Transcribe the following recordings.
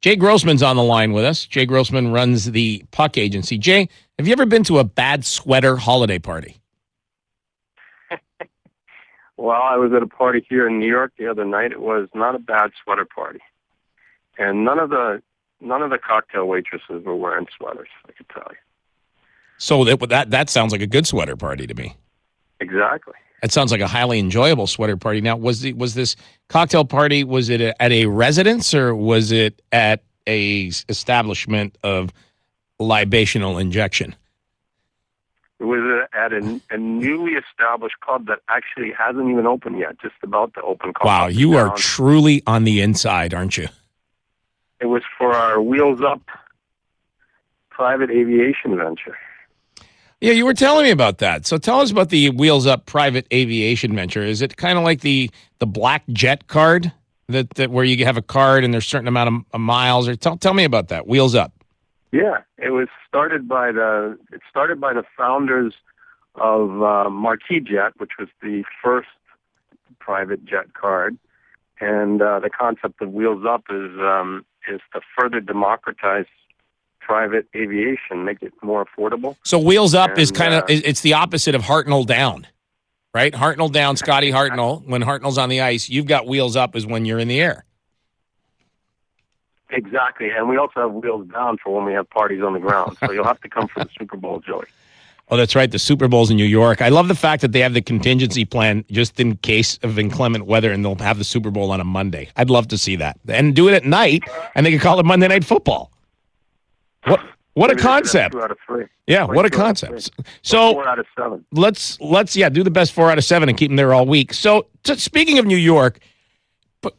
Jay Grossman's on the line with us. Jay Grossman runs the PuckAgency. Jay, have you ever been to a bad sweater holiday party? Well, I was at a party here in New York the other night. It was not a bad sweater party, and none of the cocktail waitresses were wearing sweaters, I can tell you. So that sounds like a good sweater party to me. Exactly. It sounds like a highly enjoyable sweater party. Now, was this cocktail party, was it at a residence or was it at a establishment of libational injection? It was at a newly established club that actually hasn't even opened yet, just about to open. Wow, you are truly on the inside, aren't you? It was for our Wheels Up private aviation venture. Yeah, you were telling me about that. So tell us about the Wheels Up private aviation venture. Is it kind of like the black jet card that where you have a card and there's a certain amount of miles? Or tell me about that, Wheels Up. Yeah, it was started by the founders of Marquis Jet, which was the first private jet card, and the concept of Wheels Up is to further democratize private aviation, make it more affordable. So Wheels Up is kind of it's the opposite of Hartnell Down, right? Hartnell Down, Scotty Hartnell. When Hartnell's on the ice, you've got Wheels Up is when you're in the air. Exactly, and we also have Wheels Down for when we have parties on the ground. So you'll have to come for the Super Bowl, Joey. Oh, that's right. The Super Bowl's in New York. I love the fact that they have the contingency plan just in case of inclement weather, and they'll have the Super Bowl on a Monday. I'd love to see that. And do it at night, and they can call it Monday Night Football. What a concept. 2 out of 3. Yeah, what a concept. So 4 out of 7. Let's do the best 4 out of 7 and keep them there all week. So speaking of New York,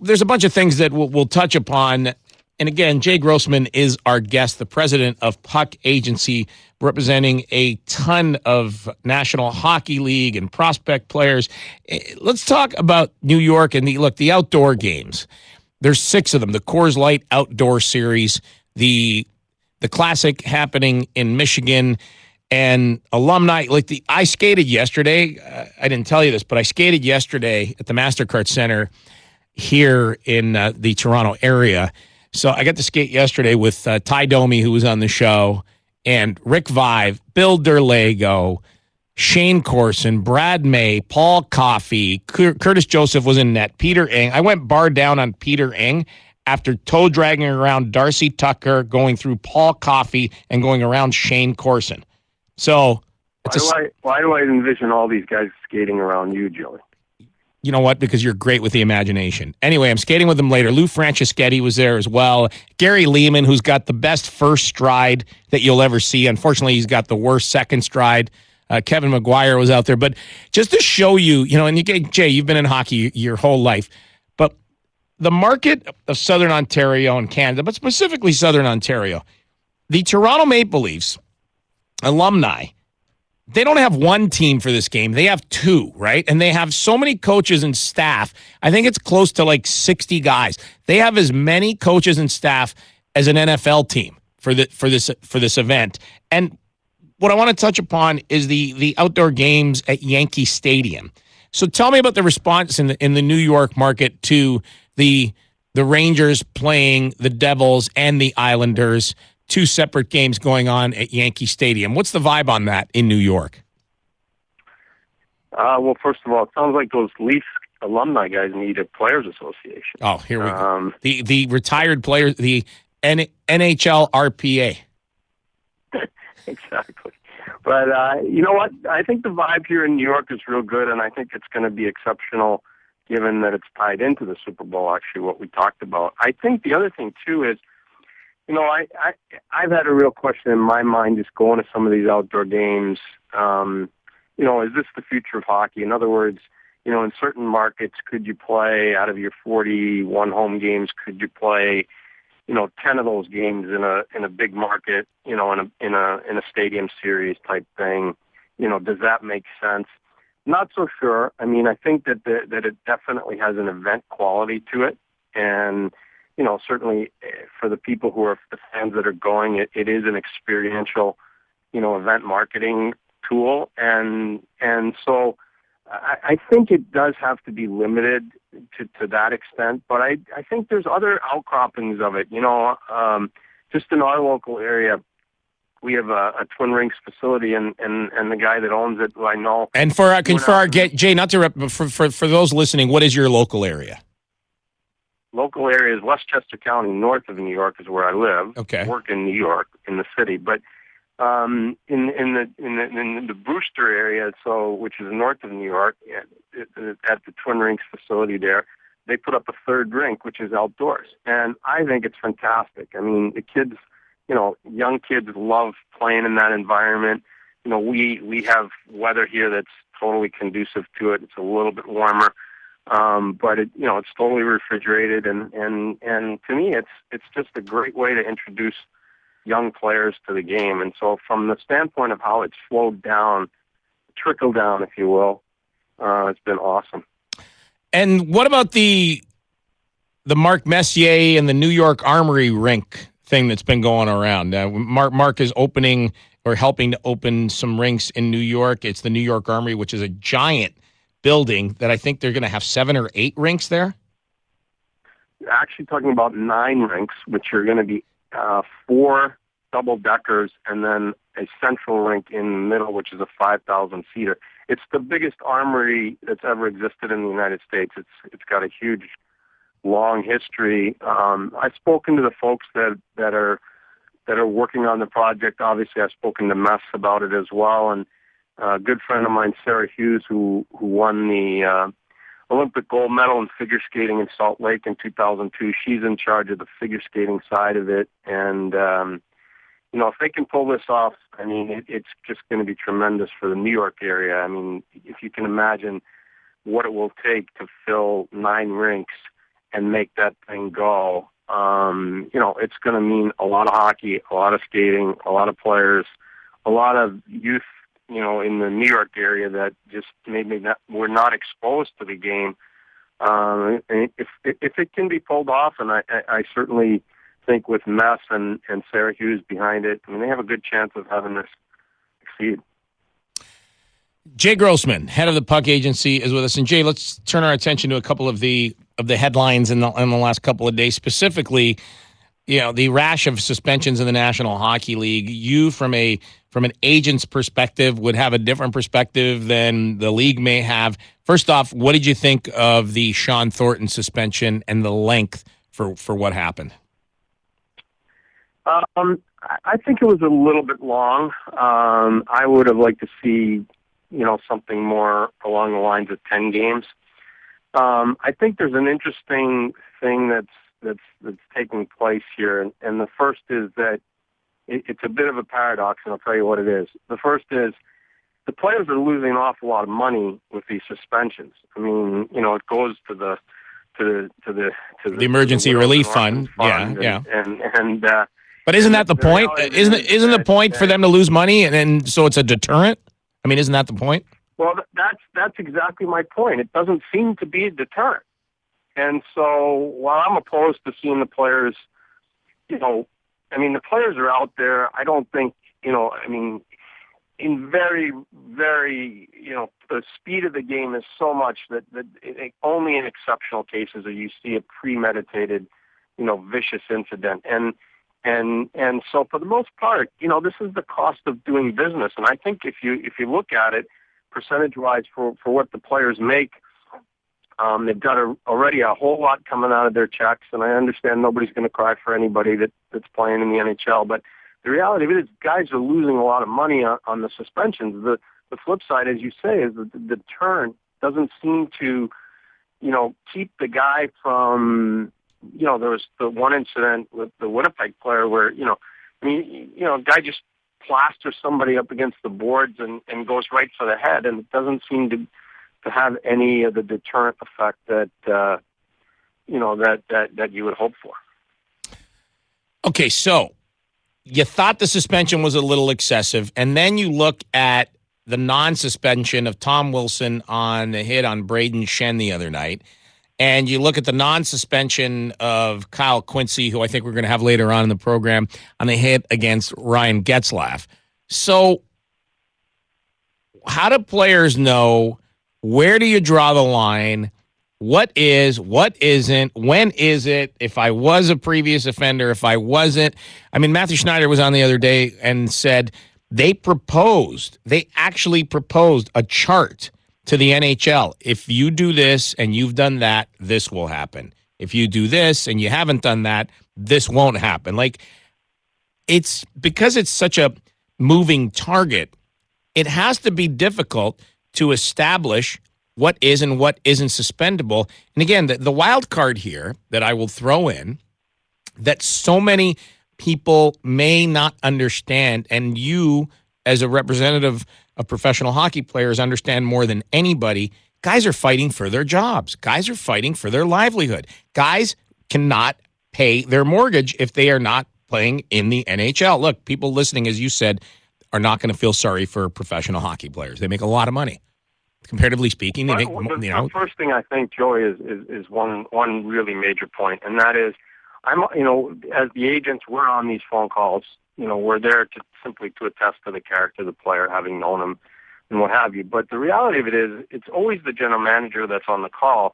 there's a bunch of things that we'll touch upon. And again, Jay Grossman is our guest, the president of PuckAgency, representing a ton of National Hockey League and prospect players. Let's talk about New York and the outdoor games. There's 6 of them. The Coors Light Outdoor Series, the Classic happening in Michigan, and alumni. I skated yesterday. I didn't tell you this, but I skated yesterday at the MasterCard Center here in the Toronto area. So I got to skate yesterday with Ty Domi, who was on the show, and Rick Vive, Bill Derlago, Shane Corson, Brad May, Paul Coffey, Curtis Joseph was in net, Peter Eng. I went bar down on Peter Eng after toe dragging around Darcy Tucker, going through Paul Coffey, and going around Shane Corson. So why do I envision all these guys skating around you, Joey? You know what? Because you're great with the imagination. Anyway, I'm skating with them later. Lou Franceschetti was there as well. Gary Lehman, who's got the best first stride that you'll ever see. Unfortunately, he's got the worst second stride. Kevin McGuire was out there. But just to show you, and Jay, you've been in hockey your whole life. But the market of Southern Ontario and Canada, but specifically Southern Ontario, the Toronto Maple Leafs alumni, they don't have one team for this game. They have 2, right? And they have so many coaches and staff. I think it's close to like 60 guys. They have as many coaches and staff as an NFL team for this event. And what I want to touch upon is the outdoor games at Yankee Stadium. So tell me about the response in the New York market to the Rangers playing the Devils and the Islanders. 2 separate games going on at Yankee Stadium. What's the vibe on that in New York? Well, first of all, it sounds like those Leafs alumni guys need a players association. Oh, here we go. The retired players, the NHL RPA. Exactly. But you know what? I think the vibe here in New York is real good, and I think it's going to be exceptional given that it's tied into the Super Bowl, actually, what we talked about. I think the other thing, too, is I've had a real question in my mind just going to some of these outdoor games. Is this the future of hockey? In other words, in certain markets, could you play out of your 41 home games? Could you play, 10 of those games in a big market? In a stadium series type thing? Does that make sense? Not so sure. I mean, I think that it definitely has an event quality to it, and certainly for the people who are the fans that are going, it is an experiential, event marketing tool. And so I think it does have to be limited to that extent, but I think there's other outcroppings of it. Just in our local area, we have a Twin Rinks facility, and the guy that owns it, who I know. And Jay, not to but for those listening, what is your local area? Local area is Westchester County, north of New York, is where I live. Okay. I work in New York, in the city, but in the Brewster area, which is north of New York, at the Twin Rinks facility there, they put up a third rink, which is outdoors, and I think it's fantastic. I mean, the kids, young kids love playing in that environment. We have weather here that's totally conducive to it. It's a little bit warmer, but it's totally refrigerated, and to me, it's just a great way to introduce young players to the game. And so from the standpoint of how it's flowed down, trickled down, if you will, it's been awesome. And what about the Mark Messier and the New York Armory rink thing that's been going around? Mark is opening or helping to open some rinks in New York. It's the New York Armory, which is a giant building that I think they're going to have 7 or 8 rinks there. You're actually talking about 9 rinks, which are going to be 4 double-deckers and then a central rink in the middle, which is a 5,000-seater. It's the biggest armory that's ever existed in the United States. It's got a huge, long history. I've spoken to the folks that are working on the project. Obviously, I've spoken to Mess about it as well, and a good friend of mine, Sarah Hughes, who won the Olympic gold medal in figure skating in Salt Lake in 2002. She's in charge of the figure skating side of it, and if they can pull this off, I mean, it's just going to be tremendous for the New York area. I mean, if you can imagine what it will take to fill 9 rinks and make that thing go, it's going to mean a lot of hockey, a lot of skating, a lot of players, a lot of youth, in the New York area that just maybe were not exposed to the game. If it can be pulled off, and I certainly think with Mess and Sarah Hughes behind it, I mean, they have a good chance of having this succeed. Jay Grossman, head of the PuckAgency, is with us. And Jay, let's turn our attention to a couple of the headlines in the last couple of days, specifically, the rash of suspensions in the National Hockey League. You, from an agent's perspective, would have a different perspective than the league may have. First off, what did you think of the Sean Thornton suspension and the length for what happened? I think it was a little bit long. I would have liked to see, something more along the lines of 10 games. I think there's an interesting thing that's taking place here, and the first is that it's a bit of a paradox, and I'll tell you what it is. The first is the players are losing an awful lot of money with these suspensions. I mean, it goes to the emergency relief fund. Yeah. But isn't that the point? Isn't the point for them to lose money, and so it's a deterrent? I mean, isn't that the point? Well, that's exactly my point. It doesn't seem to be a deterrent. And so while I'm opposed to seeing the players, the players are out there. I don't think, in very, very, the speed of the game is so much that only in exceptional cases do you see a premeditated, vicious incident. And so for the most part, this is the cost of doing business. And I think if you look at it percentage-wise for what the players make, they've got already a whole lot coming out of their checks, and I understand nobody's going to cry for anybody that's playing in the NHL. But the reality of it is guys are losing a lot of money on the suspensions. The flip side, as you say, is that the deterrent doesn't seem to, keep the guy from, there was the one incident with the Winnipeg player where, a guy just plasters somebody up against the boards and goes right for the head, and it doesn't seem to have any of the deterrent effect that that you would hope for. Okay, so you thought the suspension was a little excessive, and then you look at the non-suspension of Tom Wilson on the hit on Braden Shen the other night, and you look at the non-suspension of Kyle Quincy, who I think we're going to have later on in the program, on the hit against Ryan Getzlaf. So how do players know Where do you draw the line? What is, what isn't, when is it, if I was a previous offender, if I wasn't. I mean, Matthew Schneider was on the other day and said they actually proposed a chart to the NHL. If you do this and you've done that, this will happen. If you do this and you haven't done that, this won't happen. Like, it's because it's such a moving target, it has to be difficult to establish what is and what isn't suspendable. And again, the wild card here that I will throw in that so many people may not understand, and you as a representative of professional hockey players understand more than anybody, guys are fighting for their jobs. Guys are fighting for their livelihood. Guys cannot pay their mortgage if they are not playing in the NHL. Look, people listening, as you said, are not going to feel sorry for professional hockey players. They make a lot of money. Comparatively speaking, they make, the first thing I think, Joey, is one really major point, and that is, as the agents, we're on these phone calls. We're there to simply to attest to the character of the player, having known him and what have you. But the reality of it is, it's always the general manager that's on the call,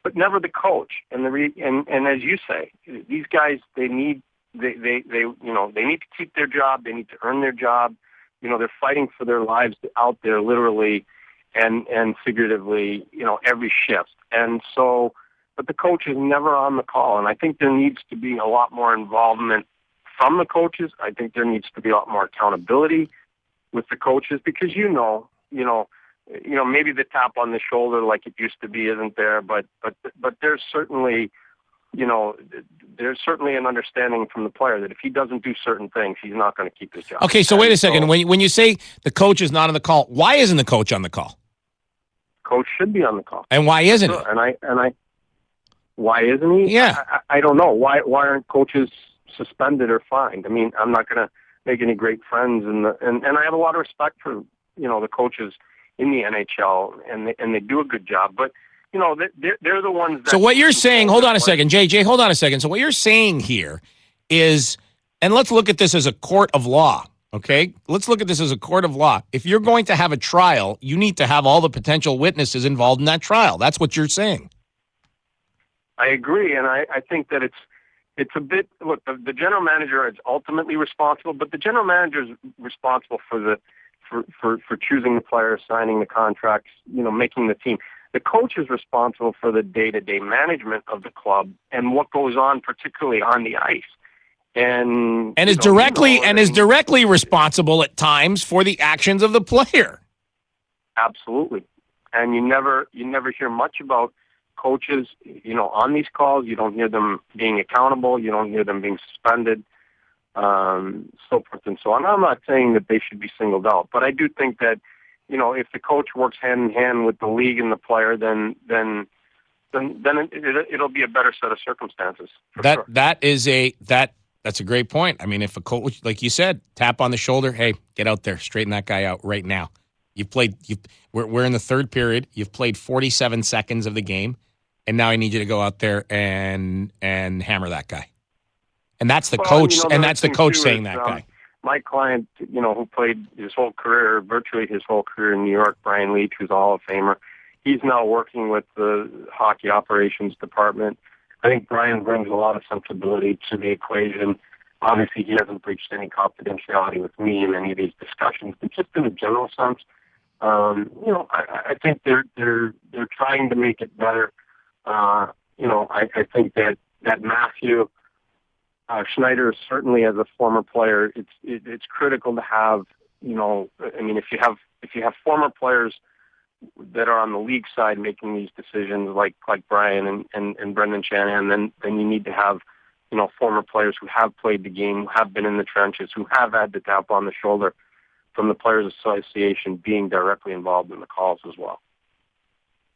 but never the coach. And and as you say, these guys, they need to keep their job. They need to earn their job. They're fighting for their lives out there, literally and figuratively, every shift. And so, but the coach is never on the call. And I think there needs to be a lot more involvement from the coaches. I think there needs to be a lot more accountability with the coaches, because maybe the tap on the shoulder like it used to be isn't there, but there's certainly an understanding from the player that if he doesn't do certain things, he's not going to keep his job. Okay, so wait a second. When you say the coach is not on the call, why isn't the coach on the call? Coach should be on the call. And why isn't he? And why isn't he? Yeah. I don't know. Why aren't coaches suspended or fined? I mean, I'm not going to make any great friends, and I have a lot of respect for the coaches in the NHL, and they do a good job, but they're the ones that. So what you're saying, hold on a second, JJ, hold on a second. So what you're saying here is, and let's look at this as a court of law, okay? Let's look at this as a court of law. If you're going to have a trial, you need to have all the potential witnesses involved in that trial. That's what you're saying. I agree, and I think that it's a bit, look, the general manager is ultimately responsible, but the general manager is responsible for choosing the players, signing the contracts, making the team. The coach is responsible for the day-to-day management of the club and what goes on, particularly on the ice, and is directly responsible at times for the actions of the player. Absolutely, and you never hear much about coaches, on these calls. You don't hear them being accountable. You don't hear them being suspended, so forth and so on. I'm not saying that they should be singled out, but I do think that. If the coach works hand in hand with the league and the player, then it'll be a better set of circumstances. That's a great point. I mean, if a coach, like you said, tap on the shoulder, hey, get out there, straighten that guy out right now. We're in the third period. You've played 47 seconds of the game, and now I need you to go out there and hammer that guy. And that's the coach, and that's the coach saying that guy. My client, who played his whole career, virtually his whole career in New York, Brian Leach, who's a Hall of Famer, he's now working with the hockey operations department. I think Brian brings a lot of sensibility to the equation. Obviously, he hasn't breached any confidentiality with me in any of these discussions, but just in a general sense, I think they're trying to make it better. I think that Matthew Schneider, certainly as a former player, it's critical to have, if you have former players that are on the league side making these decisions, like Brian and Brendan Shanahan, then you need to have, former players who have played the game, who have been in the trenches, who have had the tap on the shoulder from the Players Association being directly involved in the calls as well.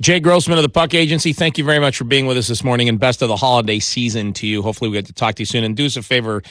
Jay Grossman of the Puck Agency, thank you very much for being with us this morning, and best of the holiday season to you. Hopefully we get to talk to you soon. And do us a favor,